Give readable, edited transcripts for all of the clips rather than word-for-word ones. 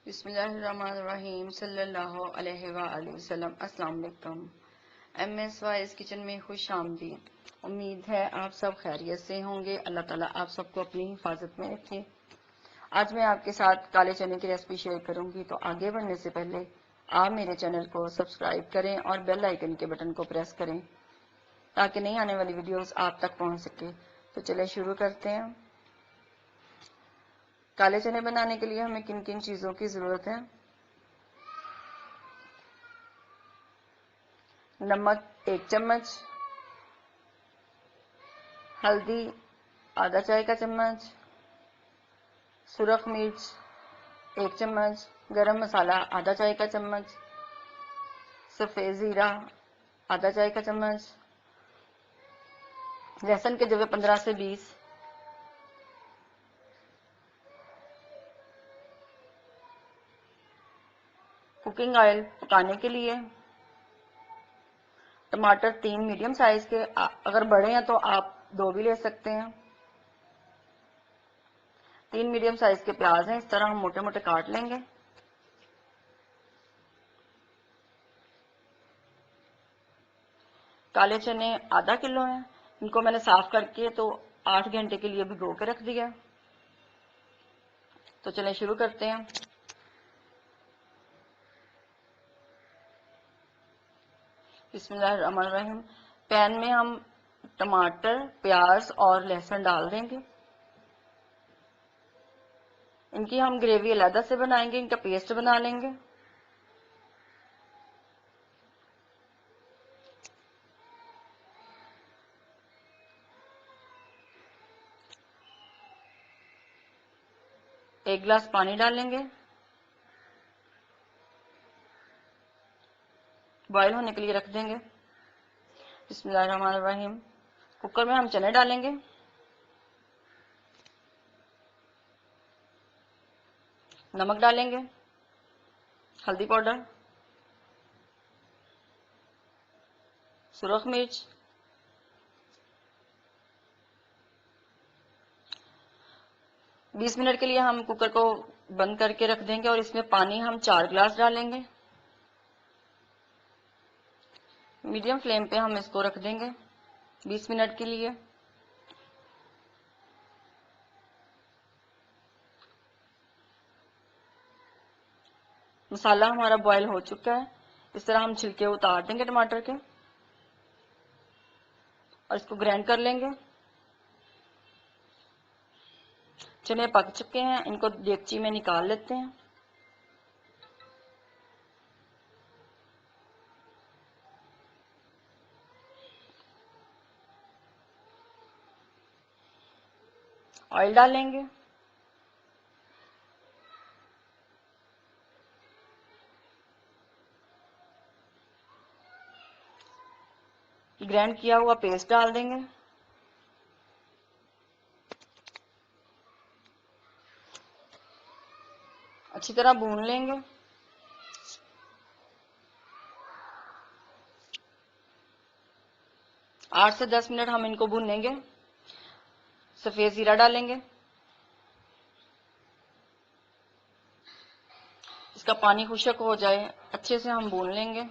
बिस्मिल्लाहिर्रहमानिर्रहीम सल्लल्लाहु अलैहि वसल्लम। अस्सलाम वालेकुम। MS वाइज किचन में खुश आमदीद। उम्मीद है आप सब खैरियत से होंगे। अल्लाह ताला आप सबको अपनी हिफाजत में रखे। आज मैं आपके साथ काले चने की रेसिपी शेयर करूंगी, तो आगे बढ़ने से पहले आप मेरे चैनल को सब्सक्राइब करें और बेल आइकन के बटन को प्रेस करें ताकि नई आने वाली वीडियोस आप तक पहुंच सके। तो चलिए शुरू करते हैं। काले चने बनाने के लिए हमें किन किन चीज़ों की ज़रूरत है। नमक 1 चम्मच, हल्दी आधा चाय का चम्मच, सुरख मिर्च 1 चम्मच, गरम मसाला आधा चाय का चम्मच, सफ़ेद ज़ीरा आधा चाय का चम्मच, लहसुन के जवे 15 से 20, कुकिंग ऑयल पकाने के लिए, टमाटर 3 मीडियम साइज के, अगर बड़े हैं तो आप 2 भी ले सकते हैं। 3 मीडियम साइज के प्याज हैं, इस तरह हम मोटे मोटे काट लेंगे। काले चने आधा किलो हैं, इनको मैंने साफ करके तो 8 घंटे के लिए भिगो के रख दिया। तो चलें शुरू करते हैं। बिस्मिल्लाहिर्रहमानिर्रहीम। पैन में हम टमाटर, प्याज और लहसुन डाल देंगे। इनकी हम ग्रेवी अलग से बनाएंगे, इनका पेस्ट बना लेंगे। एक गिलास पानी डालेंगे, बॉईल होने के लिए रख देंगे। बिस्मिल्लाहिर्रहमानिर्रहीम। कुकर में हम चने डालेंगे, नमक डालेंगे, हल्दी पाउडर, सुरख मिर्च, बीस मिनट के लिए हम कुकर को बंद करके रख देंगे और इसमें पानी हम 4 गिलास डालेंगे। मीडियम फ्लेम पे हम इसको रख देंगे 20 मिनट के लिए। मसाला हमारा बॉयल हो चुका है। इस तरह हम छिलके उतार देंगे टमाटर के और इसको ग्राइंड कर लेंगे। चने पक चुके हैं, इनको डेगची में निकाल लेते हैं। ऑयल डालेंगे, ग्राइंड किया हुआ पेस्ट डाल देंगे, अच्छी तरह भून लेंगे। आठ से 10 मिनट हम इनको भूनेंगे। सफेद जीरा डालेंगे, इसका पानी खुश्क हो जाए अच्छे से हम भून लेंगे।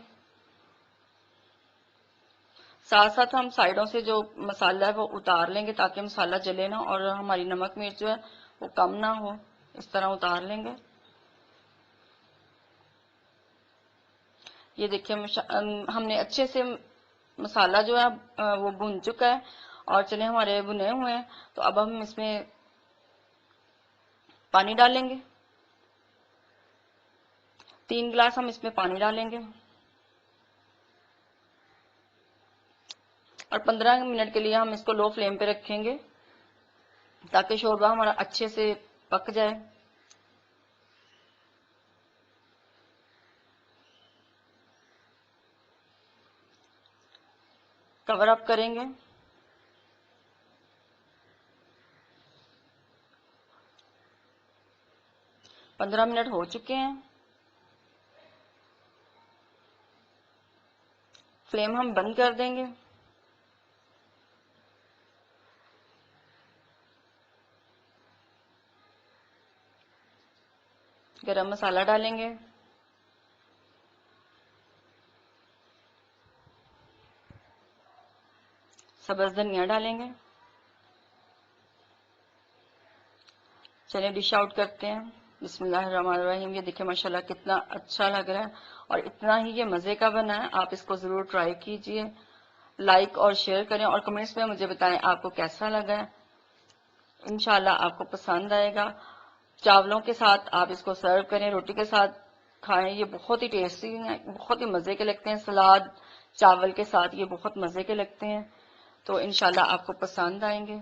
साथ साथ हम साइडों से जो मसाला है वो उतार लेंगे ताकि मसाला जले ना और हमारी नमक मिर्च जो है वो कम ना हो। इस तरह उतार लेंगे। ये देखिए हमने अच्छे से मसाला जो है वो भुन चुका है और चने हमारे भुने हुए हैं। तो अब हम इसमें पानी डालेंगे। 3 गिलास हम इसमें पानी डालेंगे और 15 मिनट के लिए हम इसको लो फ्लेम पे रखेंगे ताकि शोरबा हमारा अच्छे से पक जाए। कवर अप करेंगे। पंद्रह मिनट हो चुके हैं। फ्लेम हम बंद कर देंगे। गरम मसाला डालेंगे, सब्ज धनिया डालेंगे। चलिए डिश आउट करते हैं। बिस्मिल्लाहिर्रहमानिर्रहीम। ये देखिए माशाल्लाह कितना अच्छा लग रहा है और इतना ही ये मजे का बना है। आप इसको जरूर ट्राई कीजिए, लाइक और शेयर करें और कमेंट्स में मुझे बताएं आपको कैसा लगा है। इंशाल्लाह आपको पसंद आएगा। चावलों के साथ आप इसको सर्व करें, रोटी के साथ खाएं। ये बहुत ही टेस्टी है, बहुत ही मजे के लगते हैं। सलाद चावल के साथ ये बहुत मजे के लगते हैं, तो इंशाल्लाह आपको पसंद आएंगे।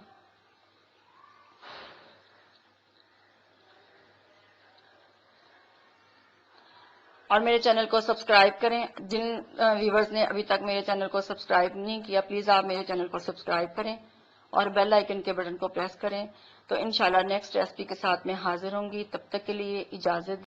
और मेरे चैनल को सब्सक्राइब करें। जिन व्यूवर्स ने अभी तक मेरे चैनल को सब्सक्राइब नहीं किया, प्लीज आप मेरे चैनल को सब्सक्राइब करें और बेल आइकन के बटन को प्रेस करें। तो इंशाल्लाह नेक्स्ट रेसिपी के साथ मैं हाजिर होंगी। तब तक के लिए इजाजत